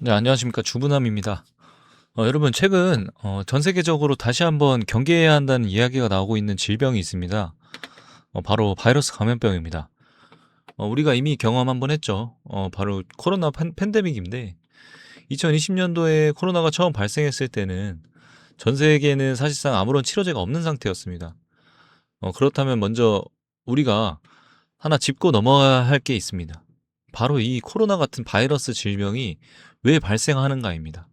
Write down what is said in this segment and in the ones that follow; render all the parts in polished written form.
네, 안녕하십니까. 주부남입니다. 여러분, 최근 전 세계적으로 다시 한번 경계해야 한다는 이야기가 나오고 있는 질병이 있습니다. 바로 바이러스 감염병입니다. 우리가 이미 경험 한번 했죠. 바로 코로나 팬데믹인데, 2020년도에 코로나가 처음 발생했을 때는 전 세계에는 사실상 아무런 치료제가 없는 상태였습니다. 그렇다면 먼저 우리가 하나 짚고 넘어가야 할 게 있습니다. 바로 이 코로나 같은 바이러스 질병이 왜 발생하는가입니다.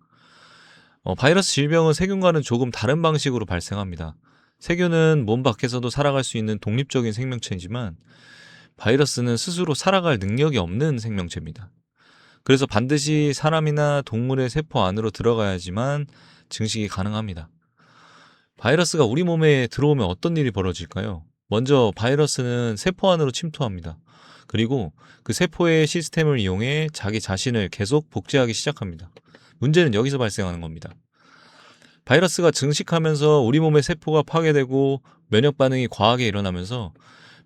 바이러스 질병은 세균과는 조금 다른 방식으로 발생합니다. 세균은 몸 밖에서도 살아갈 수 있는 독립적인 생명체이지만 바이러스는 스스로 살아갈 능력이 없는 생명체입니다. 그래서 반드시 사람이나 동물의 세포 안으로 들어가야지만 증식이 가능합니다. 바이러스가 우리 몸에 들어오면 어떤 일이 벌어질까요? 먼저 바이러스는 세포 안으로 침투합니다. 그리고 그 세포의 시스템을 이용해 자기 자신을 계속 복제하기 시작합니다. 문제는 여기서 발생하는 겁니다. 바이러스가 증식하면서 우리 몸의 세포가 파괴되고 면역 반응이 과하게 일어나면서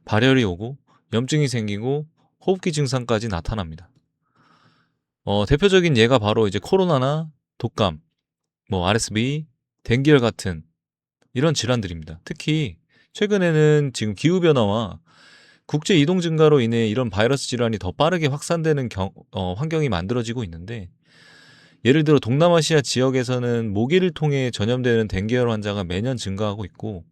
발열이 오고 염증이 생기고 호흡기 증상까지 나타납니다. 대표적인 예가 바로 이제 코로나나 독감, RSV, 댕기열 같은 이런 질환들입니다. 특히 최근에는 지금 기후변화와 국제 이동 증가로 인해 이런 바이러스 질환이 더 빠르게 확산되는 환경이 만들어지고 있는데, 예를 들어 동남아시아 지역에서는 모기를 통해 전염되는 댕기열 환자가 매년 증가하고 있고,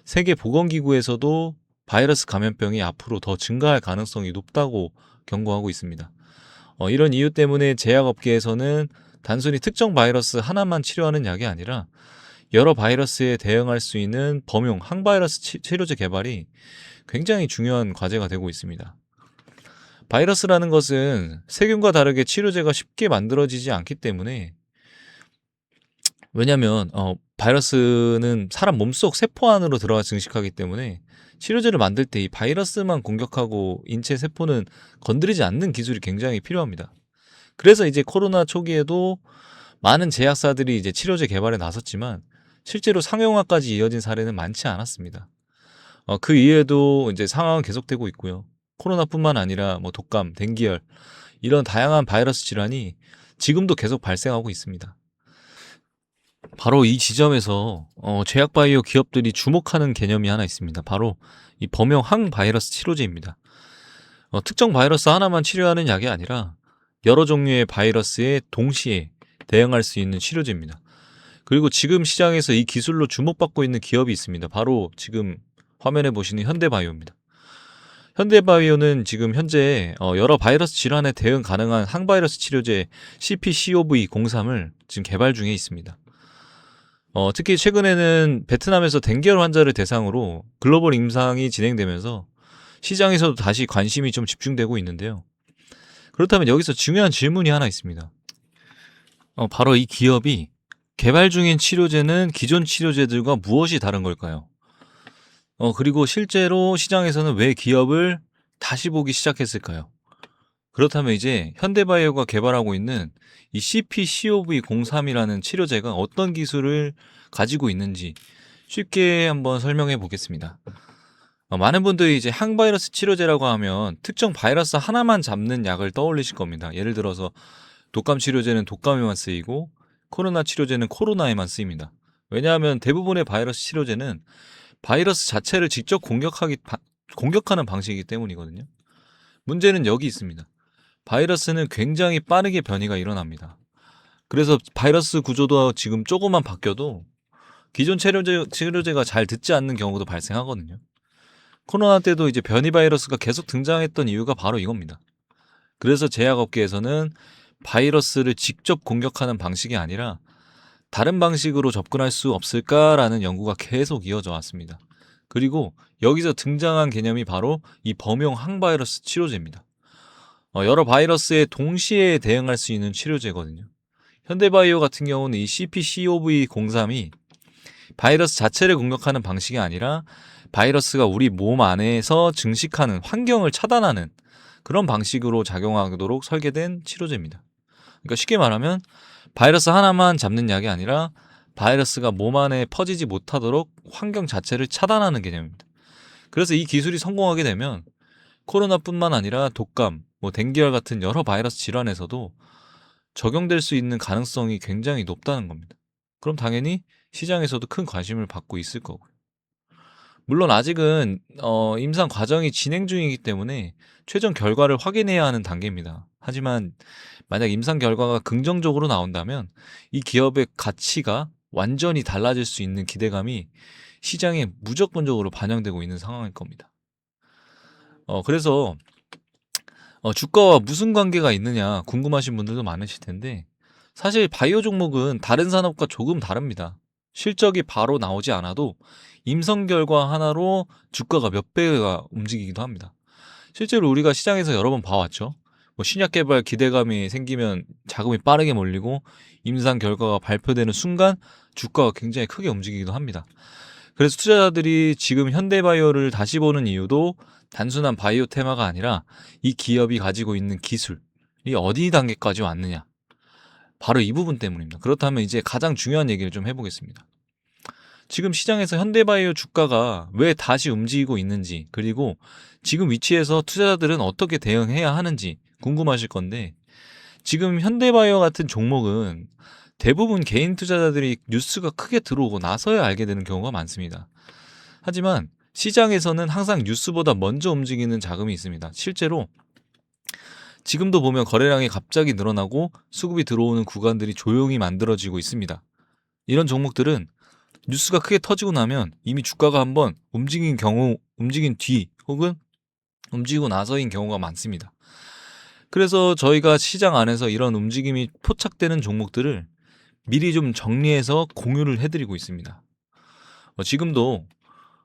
세계보건기구에서도 바이러스 감염병이 앞으로 더 증가할 가능성이 높다고 경고하고 있습니다. 이런 이유 때문에 제약업계에서는 단순히 특정 바이러스 하나만 치료하는 약이 아니라 여러 바이러스에 대응할 수 있는 범용 항바이러스 치료제 개발이 굉장히 중요한 과제가 되고 있습니다. 바이러스라는 것은 세균과 다르게 치료제가 쉽게 만들어지지 않기 때문에, 왜냐하면 바이러스는 사람 몸속 세포 안으로 들어가 증식하기 때문에 치료제를 만들 때 이 바이러스만 공격하고 인체 세포는 건드리지 않는 기술이 굉장히 필요합니다. 그래서 이제 코로나 초기에도 많은 제약사들이 이제 치료제 개발에 나섰지만 실제로 상용화까지 이어진 사례는 많지 않았습니다. 그 이후에도 이제 상황은 계속되고 있고요. 코로나뿐만 아니라 독감, 댕기열 이런 다양한 바이러스 질환이 지금도 계속 발생하고 있습니다. 바로 이 지점에서 제약바이오 기업들이 주목하는 개념이 하나 있습니다. 바로 이 범용 항바이러스 치료제입니다. 특정 바이러스 하나만 치료하는 약이 아니라 여러 종류의 바이러스에 동시에 대응할 수 있는 치료제입니다. 그리고 지금 시장에서 이 기술로 주목받고 있는 기업이 있습니다. 바로 지금 화면에 보시는 현대바이오입니다. 현대바이오는 지금 현재 여러 바이러스 질환에 대응 가능한 항바이러스 치료제 CpCoV03을 지금 개발 중에 있습니다. 특히 최근에는 베트남에서 댕기열 환자를 대상으로 글로벌 임상이 진행되면서 시장에서도 다시 관심이 좀 집중되고 있는데요. 그렇다면 여기서 중요한 질문이 하나 있습니다. 바로 이 기업이 개발 중인 치료제는 기존 치료제들과 무엇이 다른 걸까요? 그리고 실제로 시장에서는 왜 기업을 다시 보기 시작했을까요? 그렇다면 이제 현대바이오가 개발하고 있는 이 CpCoV03이라는 치료제가 어떤 기술을 가지고 있는지 쉽게 한번 설명해 보겠습니다. 많은 분들이 이제 항바이러스 치료제라고 하면 특정 바이러스 하나만 잡는 약을 떠올리실 겁니다. 예를 들어서 독감 치료제는 독감에만 쓰이고 코로나 치료제는 코로나에만 쓰입니다. 왜냐하면 대부분의 바이러스 치료제는 바이러스 자체를 직접 공격하는 방식이기 때문이거든요. 문제는 여기 있습니다. 바이러스는 굉장히 빠르게 변이가 일어납니다. 그래서 바이러스 구조도 지금 조금만 바뀌어도 기존 치료제가 잘 듣지 않는 경우도 발생하거든요. 코로나 때도 이제 변이 바이러스가 계속 등장했던 이유가 바로 이겁니다. 그래서 제약업계에서는 바이러스를 직접 공격하는 방식이 아니라 다른 방식으로 접근할 수 없을까라는 연구가 계속 이어져 왔습니다. 그리고 여기서 등장한 개념이 바로 이 범용 항바이러스 치료제입니다. 여러 바이러스에 동시에 대응할 수 있는 치료제거든요. 현대바이오 같은 경우는 이 CpCoV03이 바이러스 자체를 공격하는 방식이 아니라 바이러스가 우리 몸 안에서 증식하는 환경을 차단하는 그런 방식으로 작용하도록 설계된 치료제입니다. 그러니까 쉽게 말하면 바이러스 하나만 잡는 약이 아니라 바이러스가 몸 안에 퍼지지 못하도록 환경 자체를 차단하는 개념입니다. 그래서 이 기술이 성공하게 되면 코로나뿐만 아니라 독감, 댕기열 같은 여러 바이러스 질환에서도 적용될 수 있는 가능성이 굉장히 높다는 겁니다. 그럼 당연히 시장에서도 큰 관심을 받고 있을 거고요. 물론 아직은 임상 과정이 진행 중이기 때문에 최종 결과를 확인해야 하는 단계입니다. 하지만 만약 임상 결과가 긍정적으로 나온다면 이 기업의 가치가 완전히 달라질 수 있는 기대감이 시장에 무조건적으로 반영되고 있는 상황일 겁니다. 그래서 주가와 무슨 관계가 있느냐 궁금하신 분들도 많으실 텐데, 사실 바이오 종목은 다른 산업과 조금 다릅니다. 실적이 바로 나오지 않아도 임상 결과 하나로 주가가 몇 배가 움직이기도 합니다. 실제로 우리가 시장에서 여러 번 봐왔죠. 뭐 신약 개발 기대감이 생기면 자금이 빠르게 몰리고 임상 결과가 발표되는 순간 주가가 굉장히 크게 움직이기도 합니다. 그래서 투자자들이 지금 현대바이오를 다시 보는 이유도 단순한 바이오 테마가 아니라 이 기업이 가지고 있는 기술이 어디 단계까지 왔느냐, 바로 이 부분 때문입니다. 그렇다면 이제 가장 중요한 얘기를 좀 해보겠습니다. 지금 시장에서 현대바이오 주가가 왜 다시 움직이고 있는지, 그리고 지금 위치에서 투자자들은 어떻게 대응해야 하는지 궁금하실 건데, 지금 현대바이오 같은 종목은 대부분 개인 투자자들이 뉴스가 크게 들어오고 나서야 알게 되는 경우가 많습니다. 하지만 시장에서는 항상 뉴스보다 먼저 움직이는 자금이 있습니다. 실제로 지금도 보면 거래량이 갑자기 늘어나고 수급이 들어오는 구간들이 조용히 만들어지고 있습니다. 이런 종목들은 뉴스가 크게 터지고 나면 이미 주가가 한번 움직인 뒤 혹은 움직이고 나서인 경우가 많습니다. 그래서 저희가 시장 안에서 이런 움직임이 포착되는 종목들을 미리 좀 정리해서 공유를 해드리고 있습니다. 지금도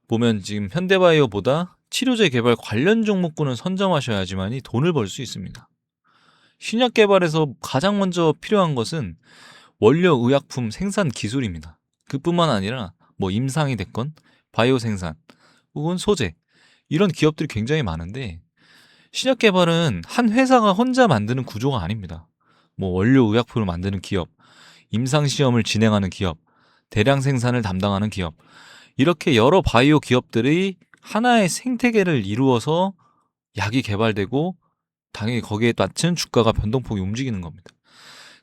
보면 지금 현대바이오보다 치료제 개발 관련 종목군을 선점하셔야지만이 돈을 벌 수 있습니다. 신약 개발에서 가장 먼저 필요한 것은 원료 의약품 생산 기술입니다. 그뿐만 아니라 뭐 임상이 됐건 바이오 생산 혹은 소재, 이런 기업들이 굉장히 많은데, 신약 개발은 한 회사가 혼자 만드는 구조가 아닙니다. 뭐 원료 의약품을 만드는 기업, 임상 시험을 진행하는 기업, 대량 생산을 담당하는 기업, 이렇게 여러 바이오 기업들이 하나의 생태계를 이루어서 약이 개발되고 당연히 거기에 맞춘 주가가 변동폭이 움직이는 겁니다.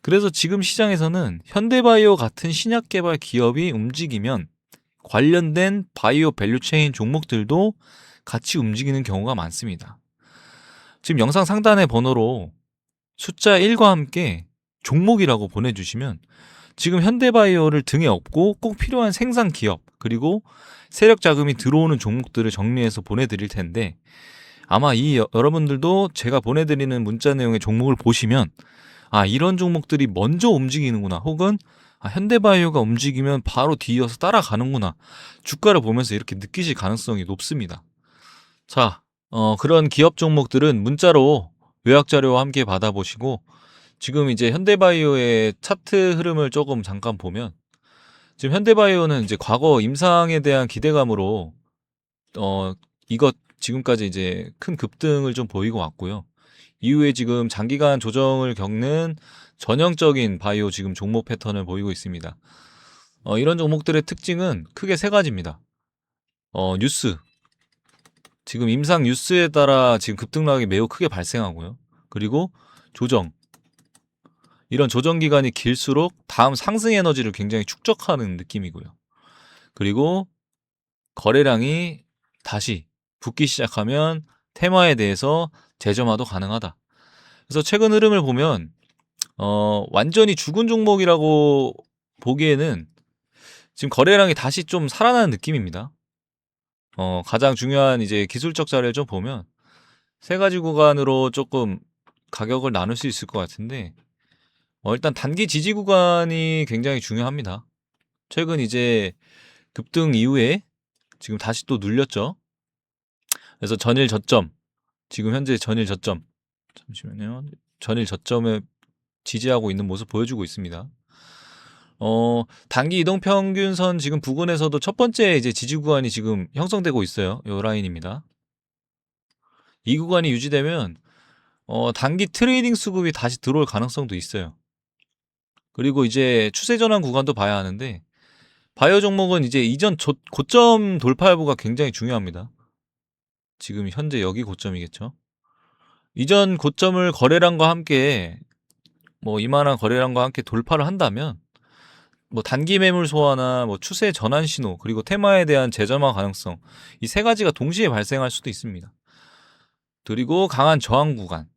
그래서 지금 시장에서는 현대바이오 같은 신약 개발 기업이 움직이면 관련된 바이오 밸류체인 종목들도 같이 움직이는 경우가 많습니다. 지금 영상 상단의 번호로 숫자 1과 함께 종목이라고 보내주시면 지금 현대바이오를 등에 업고 꼭 필요한 생산 기업, 그리고 세력 자금이 들어오는 종목들을 정리해서 보내드릴 텐데, 아마 여러분들도 제가 보내드리는 문자 내용의 종목을 보시면 이런 종목들이 먼저 움직이는구나, 혹은 현대바이오가 움직이면 바로 뒤이어서 따라가는구나, 주가를 보면서 이렇게 느끼실 가능성이 높습니다. 자, 그런 기업 종목들은 문자로 요약 자료와 함께 받아보시고, 지금 이제 현대바이오의 차트 흐름을 조금 잠깐 보면, 지금 현대바이오는 이제 과거 임상에 대한 기대감으로 이것 지금까지 이제 큰 급등을 좀 보이고 왔고요. 이후에 지금 장기간 조정을 겪는 전형적인 바이오 지금 종목 패턴을 보이고 있습니다. 이런 종목들의 특징은 크게 세 가지입니다. 뉴스, 지금 임상 뉴스에 따라 지금 급등락이 매우 크게 발생하고요. 그리고 조정, 이런 조정 기간이 길수록 다음 상승 에너지를 굉장히 축적하는 느낌이고요. 그리고 거래량이 다시 붙기 시작하면 테마에 대해서 재점화도 가능하다. 그래서 최근 흐름을 보면 완전히 죽은 종목이라고 보기에는 지금 거래량이 다시 좀 살아나는 느낌입니다. 가장 중요한 이제 기술적 자료를 좀 보면 세 가지 구간으로 조금 가격을 나눌 수 있을 것 같은데, 일단 단기 지지 구간이 굉장히 중요합니다. 최근 이제 급등 이후에 지금 다시 또 눌렸죠. 그래서 전일 저점, 지금 현재 전일 저점, 잠시만요. 전일 저점에 지지하고 있는 모습 보여주고 있습니다. 단기 이동평균선 지금 부근에서도 첫 번째 이제 지지 구간이 지금 형성되고 있어요. 요 라인입니다. 이 구간이 유지되면 단기 트레이딩 수급이 다시 들어올 가능성도 있어요. 그리고 이제 추세 전환 구간도 봐야 하는데, 바이오 종목은 이제 이전 고점 돌파 여부가 굉장히 중요합니다. 지금 현재 여기 고점이겠죠. 이전 고점을 거래량과 함께 뭐 이만한 거래량과 함께 돌파를 한다면 뭐 단기 매물 소화나 뭐 추세 전환 신호 그리고 테마에 대한 재점화 가능성 이 세 가지가 동시에 발생할 수도 있습니다. 그리고 강한 저항 구간.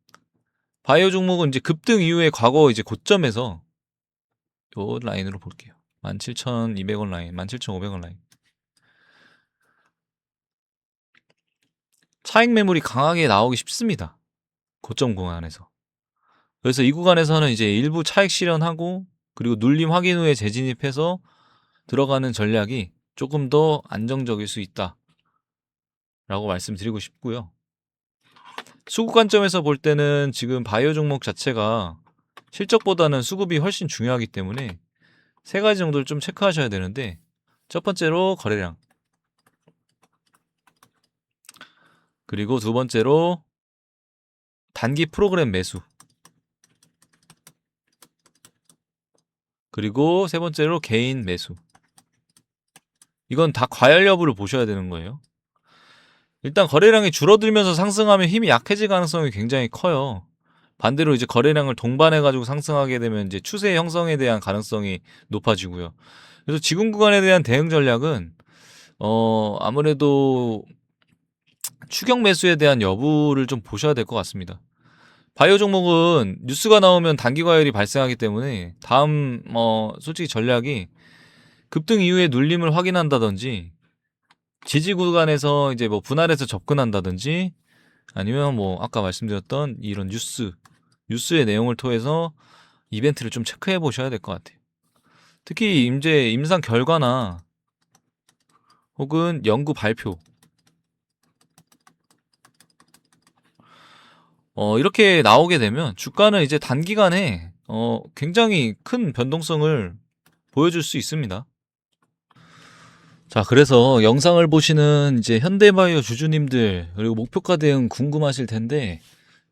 바이오 종목은 이제 급등 이후에 과거 이제 고점에서 요 라인으로 볼게요. 17,200원 라인, 17,500원 라인. 차익 매물이 강하게 나오기 쉽습니다. 고점 구간에서. 그래서 이 구간에서는 이제 일부 차익 실현하고 그리고 눌림 확인 후에 재진입해서 들어가는 전략이 조금 더 안정적일 수 있다. 라고 말씀드리고 싶고요. 수급 관점에서 볼 때는 지금 바이오 종목 자체가 실적보다는 수급이 훨씬 중요하기 때문에 세 가지 정도를 좀 체크하셔야 되는데 첫 번째로 거래량 그리고 두 번째로 단기 프로그램 매수 그리고 세 번째로 개인 매수 이건 다 과열 여부를 보셔야 되는 거예요. 일단 거래량이 줄어들면서 상승하면 힘이 약해질 가능성이 굉장히 커요. 반대로 이제 거래량을 동반해가지고 상승하게 되면 이제 추세 형성에 대한 가능성이 높아지고요. 그래서 지금 구간에 대한 대응 전략은 아무래도 추격 매수에 대한 여부를 좀 보셔야 될 것 같습니다. 바이오 종목은 뉴스가 나오면 단기 과열이 발생하기 때문에 다음 솔직히 전략이 급등 이후에 눌림을 확인한다든지 지지 구간에서 이제 뭐 분할해서 접근한다든지 아니면 뭐 아까 말씀드렸던 이런 뉴스의 내용을 통해서 이벤트를 좀 체크해 보셔야 될 것 같아요. 특히 이제 임상 결과나 혹은 연구 발표 이렇게 나오게 되면 주가는 이제 단기간에 굉장히 큰 변동성을 보여줄 수 있습니다. 자, 그래서 영상을 보시는 이제 현대바이오 주주님들 그리고 목표가 대응 궁금하실 텐데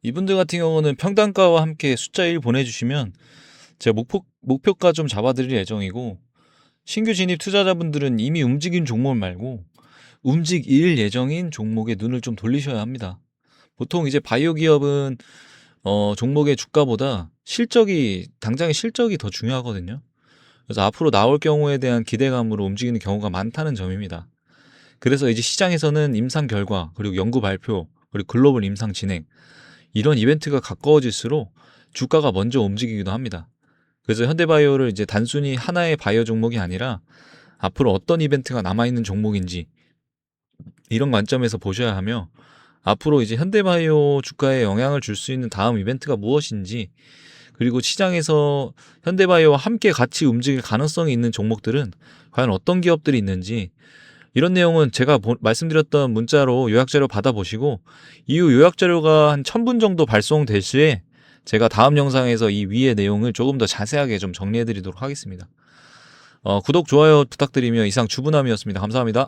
이분들 같은 경우는 평단가와 함께 숫자 1 보내주시면 제가 목표가 좀 잡아드릴 예정이고 신규 진입 투자자분들은 이미 움직인 종목 말고 움직일 예정인 종목에 눈을 좀 돌리셔야 합니다. 보통 이제 바이오 기업은 종목의 주가보다 당장의 실적이 더 중요하거든요. 그래서 앞으로 나올 경우에 대한 기대감으로 움직이는 경우가 많다는 점입니다. 그래서 이제 시장에서는 임상 결과, 그리고 연구 발표, 그리고 글로벌 임상 진행 이런 이벤트가 가까워질수록 주가가 먼저 움직이기도 합니다. 그래서 현대바이오를 이제 단순히 하나의 바이오 종목이 아니라 앞으로 어떤 이벤트가 남아있는 종목인지 이런 관점에서 보셔야 하며 앞으로 이제 현대바이오 주가에 영향을 줄 수 있는 다음 이벤트가 무엇인지 그리고 시장에서 현대바이오와 함께 같이 움직일 가능성이 있는 종목들은 과연 어떤 기업들이 있는지 이런 내용은 제가 말씀드렸던 문자로 요약자료 받아보시고 이후 요약자료가 한 1000분 정도 발송될 시에 제가 다음 영상에서 이 위의 내용을 조금 더 자세하게 좀 정리해드리도록 하겠습니다. 구독, 좋아요 부탁드리며 이상 주부남이었습니다. 감사합니다.